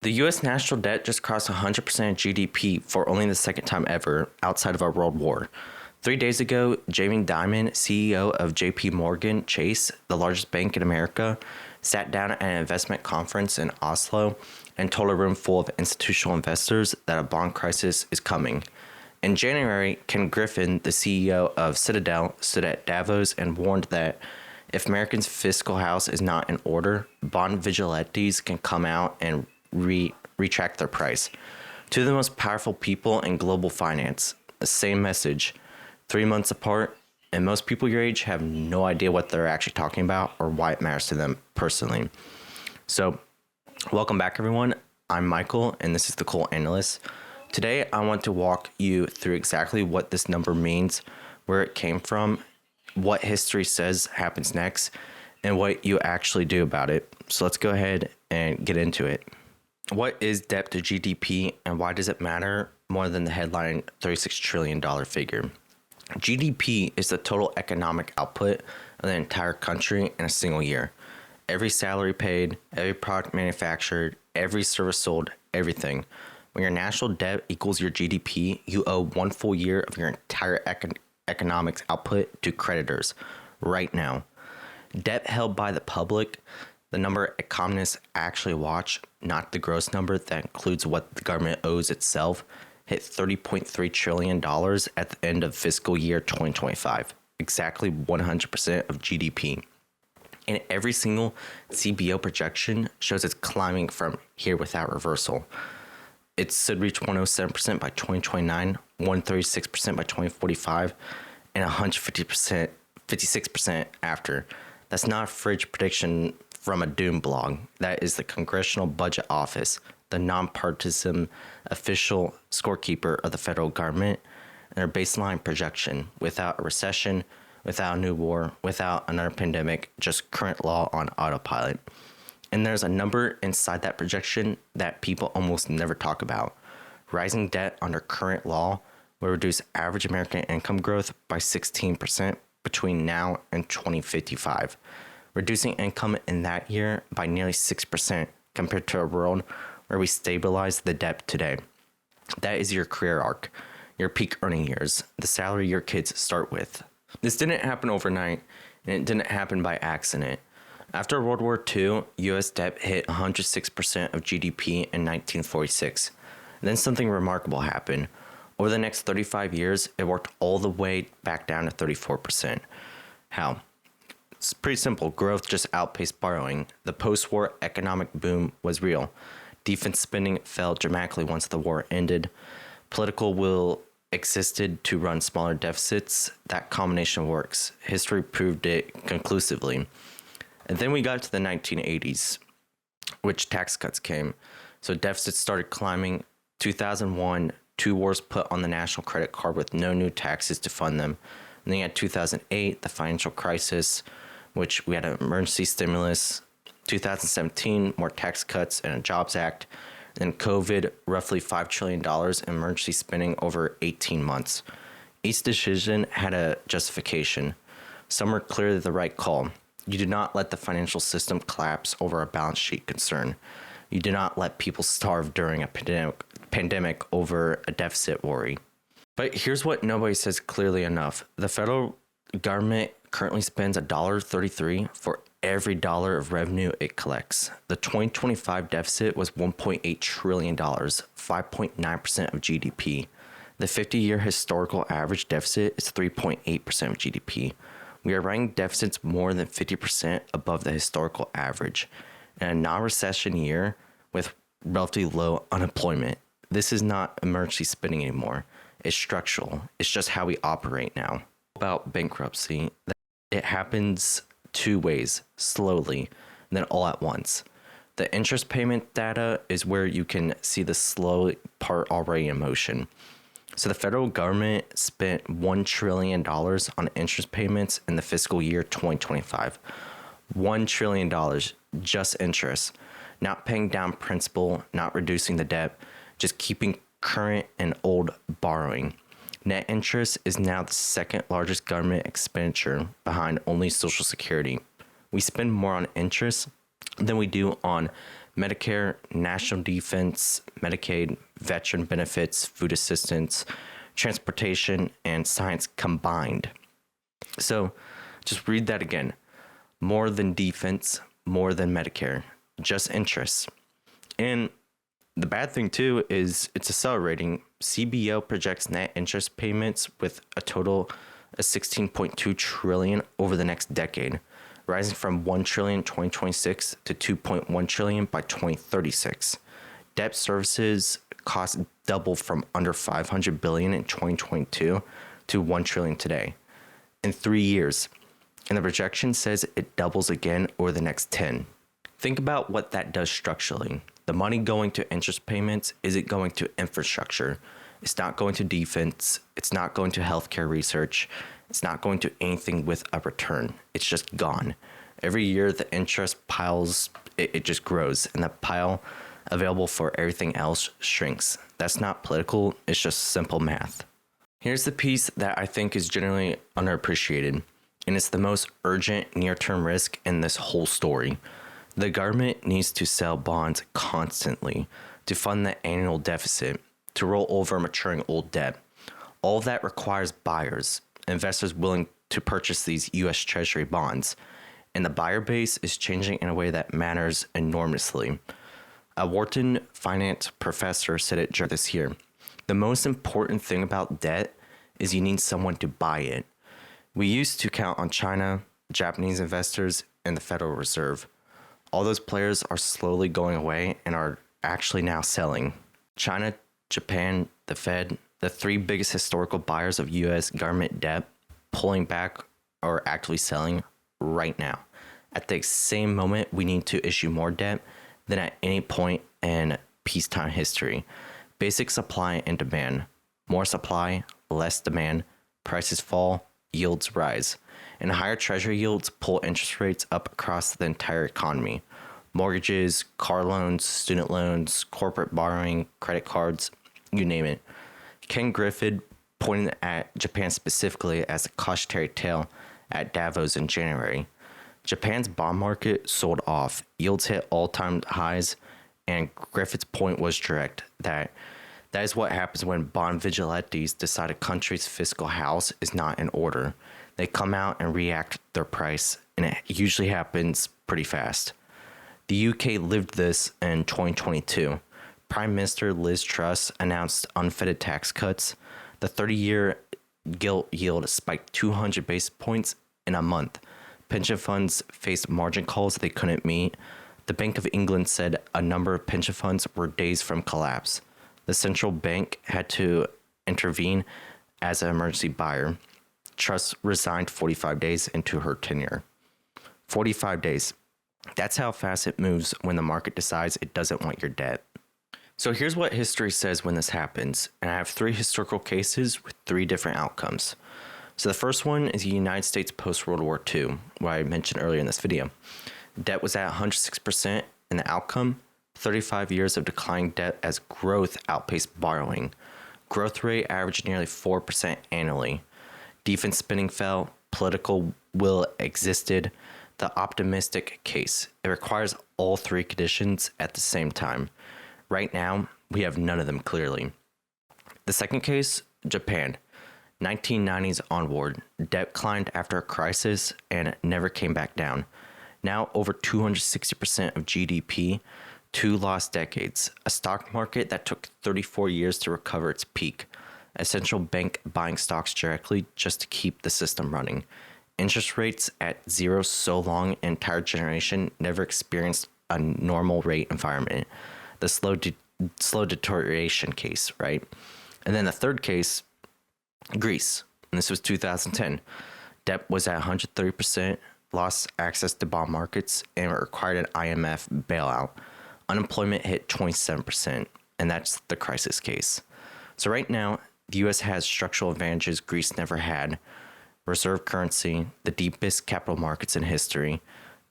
The US national debt just crossed 100% of GDP for only the second time ever outside of a world war. 3 days ago, Dimon, CEO of JP Morgan Chase, the largest bank in America, sat down at an investment conference in Oslo and told a room full of institutional investors that a bond crisis is coming. In January, Ken Griffin, the CEO of Citadel, stood at Davos and warned that if Americans' fiscal house is not in order, bond vigilantes can come out and retract their price. Two of the most powerful people in global finance, the same message, 3 months apart, and most people your age have no idea what they're actually talking about or why it matters to them personally. So, welcome back, everyone. I'm Michael, and this is the Coal Analyst. Today, I want to walk you through exactly what this number means, where it came from, what history says happens next, and what you actually do about it. So let's go ahead and get into it. What is debt to GDP, and why does it matter more than the headline $36 trillion figure? GDP is the total economic output of the entire country in a single year. Every salary paid, every product manufactured, every service sold, everything. When your national debt equals your GDP, you owe 1 full year of your entire economics output to creditors right now. Debt held by the public, the number economists actually watch, not the gross number that includes what the government owes itself, hit $30.3 trillion at the end of fiscal year 2025, exactly 100% of GDP. And every single CBO projection shows it's climbing from here without reversal. It should reach 107% by 2029, 136% by 2045, and 150%, 56% after. That's not a fridge prediction from a doom blog. That is the Congressional Budget Office, the nonpartisan official scorekeeper of the federal government, and their baseline projection without a recession, without a new war, without another pandemic, just current law on autopilot. And there's a number inside that projection that people almost never talk about. Rising debt under current law will reduce average American income growth by 16% between now and 2055, reducing income in that year by nearly 6% compared to a world where we stabilize the debt today. That is your career arc, your peak earning years, the salary your kids start with. This didn't happen overnight, and it didn't happen by accident. After World War II, U.S. debt hit 106% of GDP in 1946. Then something remarkable happened. Over the next 35 years, it worked all the way back down to 34%. How? It's pretty simple. Growth just outpaced borrowing. The post-war economic boom was real. Defense spending fell dramatically once the war ended. Political will existed to run smaller deficits. That combination works. History proved it conclusively. And then we got to the 1980s, which tax cuts came. So deficits started climbing. 2001, 2 wars put on the national credit card with no new taxes to fund them. And then you had 2008, the financial crisis, which we had an emergency stimulus. 2017, more tax cuts and a Jobs Act. And then COVID, roughly $5 trillion in emergency spending over 18 months. Each decision had a justification. Some were clearly the right call. You do not let the financial system collapse over a balance sheet concern. You do not let people starve during a pandemic over a deficit worry. But here's what nobody says clearly enough. The federal government currently spends $1.33 for every dollar of revenue it collects. The 2025 deficit was $1.8 trillion, 5.9% of GDP. The 50-year historical average deficit is 3.8% of GDP. We are running deficits more than 50% above the historical average. In a non-recession year with relatively low unemployment, this is not emergency spending anymore. It's structural. It's just how we operate now. About bankruptcy, it happens 2 ways, slowly, and then all at once. The interest payment data is where you can see the slow part already in motion. So the federal government spent $1 trillion on interest payments in the fiscal year 2025. $1 trillion, just interest. Not paying down principal, not reducing the debt, just keeping current and old borrowing. Net interest is now the second largest government expenditure behind only Social Security. We spend more on interest than we do on Medicare, national defense, Medicaid, veteran benefits, food assistance, transportation, and science combined. So just read that again. More than defense, more than Medicare, just interest. And the bad thing too is it's accelerating. CBO projects net interest payments with a total of 16.2 trillion over the next decade, rising from 1 trillion in 2026 to 2.1 trillion by 2036. Debt services costs doubled from under 500 billion in 2022 to 1 trillion today in 3 years. And the projection says it doubles again over the next 10. Think about what that does structurally. The money going to interest payments isn't going to infrastructure. It's not going to defense. It's not going to healthcare research. It's not going to anything with a return. It's just gone. Every year, the interest piles, it just grows, and the pile available for everything else shrinks. That's not political. It's just simple math. Here's the piece that I think is generally underappreciated, and it's the most urgent near-term risk in this whole story. The government needs to sell bonds constantly to fund the annual deficit, to roll over maturing old debt. All of that requires buyers, investors willing to purchase these US Treasury bonds. And the buyer base is changing in a way that matters enormously. A Wharton finance professor said it this year. The most important thing about debt is you need someone to buy it. We used to count on China, Japanese investors, and the Federal Reserve. All those players are slowly going away and are actually now selling. China, Japan, the Fed, the three biggest historical buyers of US government debt, pulling back or actively selling right now. At the same moment, we need to issue more debt than at any point in peacetime history. Basic supply and demand. More supply, less demand. Prices fall, yields rise. And higher treasury yields pull interest rates up across the entire economy. Mortgages, car loans, student loans, corporate borrowing, credit cards, you name it. Ken Griffin pointed at Japan specifically as a cautionary tale at Davos in January. Japan's bond market sold off, yields hit all-time highs, and Griffin's point was direct that is what happens when bond vigilantes decide a country's fiscal house is not in order. They come out and react their price, and it usually happens pretty fast. The UK lived this in 2022. Prime Minister Liz Truss announced unfettered tax cuts. The 30-year gilt yield spiked 200 basis points in a month. Pension funds faced margin calls they couldn't meet. The Bank of England said a number of pension funds were days from collapse. The central bank had to intervene as an emergency buyer. Truss resigned 45 days into her tenure. 45 days. That's how fast it moves when the market decides it doesn't want your debt. So here's what history says when this happens, and I have 3 historical cases with 3 different outcomes. So the first one is the United States post-World War II, what I mentioned earlier in this video. Debt was at 106%, and the outcome, 35 years of declining debt as growth outpaced borrowing. Growth rate averaged nearly 4% annually. Defense spending fell, political will existed. The optimistic case, it requires all 3 conditions at the same time. Right now, we have none of them clearly. The second case, Japan. 1990s onward, debt climbed after a crisis and never came back down. Now over 260% of GDP, 2 lost decades, a stock market that took 34 years to recover its peak, a central bank buying stocks directly just to keep the system running. Interest rates at 0 so long an entire generation never experienced a normal rate environment. The slow deterioration case, right? And then the third case, Greece, and this was 2010. Debt was at 130%, lost access to bond markets, and required an IMF bailout. Unemployment hit 27%, and that's the crisis case. So right now, the U.S. has structural advantages Greece never had. Reserve currency, the deepest capital markets in history,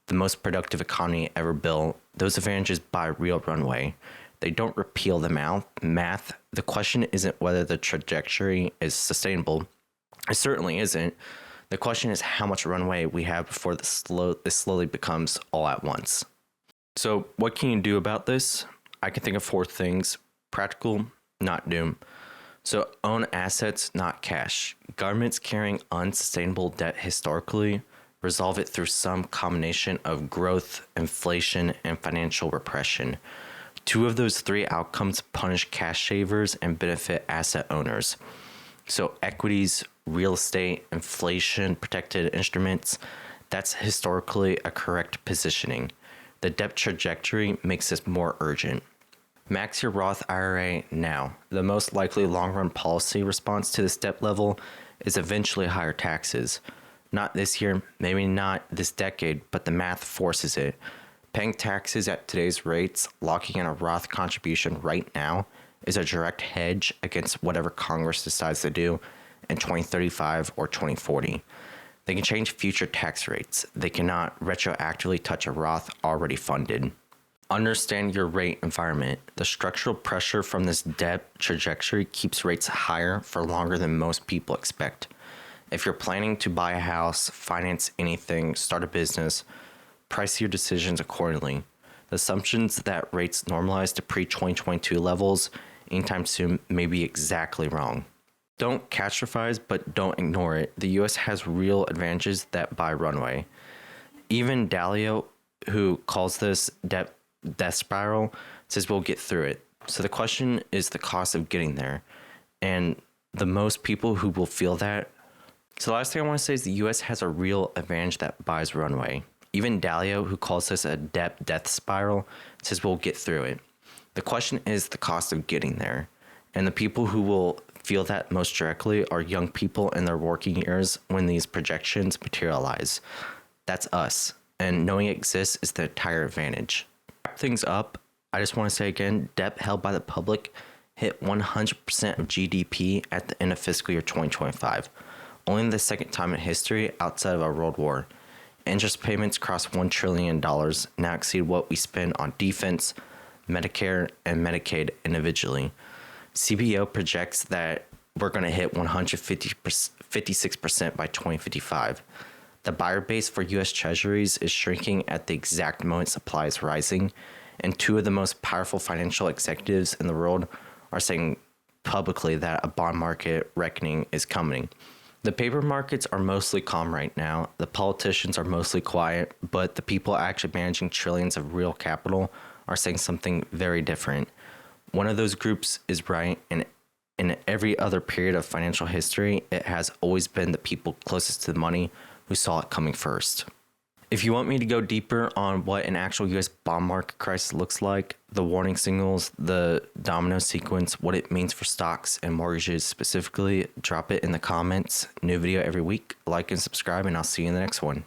the most productive economy ever built. Those advantages buy real runway. They don't repeal the math. The question isn't whether the trajectory is sustainable. It certainly isn't. The question is how much runway we have before this slowly becomes all at once. So, what can you do about this? I can think of four things: practical, not doom. So, own assets, not cash. Governments carrying unsustainable debt historically resolve it through some combination of growth, inflation, and financial repression. Two of those three outcomes punish cash savers and benefit asset owners. So, equities, real estate, inflation protected instruments, that's historically a correct positioning. The debt trajectory makes this more urgent. Max your Roth IRA now. The most likely long run policy response to this debt level is eventually higher taxes. Not this year, maybe not this decade, but the math forces it. Paying taxes at today's rates, locking in a Roth contribution right now, is a direct hedge against whatever Congress decides to do in 2035 or 2040. They can change future tax rates. They cannot retroactively touch a Roth already funded. Understand your rate environment. The structural pressure from this debt trajectory keeps rates higher for longer than most people expect. If you're planning to buy a house, finance anything, start a business, price your decisions accordingly. The assumptions that rates normalize to pre-2022 levels anytime soon may be exactly wrong. Don't catastrophize, but don't ignore it. The US has real advantages that buy runway. Even Dalio, who calls this death spiral, says we'll get through it. So the question is the cost of getting there. And the most people who will feel that. So the last thing I want to say is the US has a real advantage that buys runway. Even Dalio, who calls this a death spiral, says we'll get through it. The question is the cost of getting there. And the people who will feel that most directly are young people in their working years when these projections materialize. That's us. And knowing it exists is the entire advantage. To wrap things up, I just want to say again, debt held by the public hit 100% of GDP at the end of fiscal year 2025. Only the second time in history outside of a world war. Interest payments crossed $1 trillion, now exceed what we spend on defense, Medicare, and Medicaid individually. CBO projects that we're going to hit 156% by 2055. The buyer base for US Treasuries is shrinking at the exact moment supply is rising, and two of the most powerful financial executives in the world are saying publicly that a bond market reckoning is coming. The paper markets are mostly calm right now. The politicians are mostly quiet, but the people actually managing trillions of real capital are saying something very different. One of those groups is right, and in every other period of financial history, it has always been the people closest to the money who saw it coming first. If you want me to go deeper on what an actual US bond market crisis looks like, the warning signals, the domino sequence, what it means for stocks and mortgages specifically, drop it in the comments. New video every week. Like and subscribe, and I'll see you in the next one.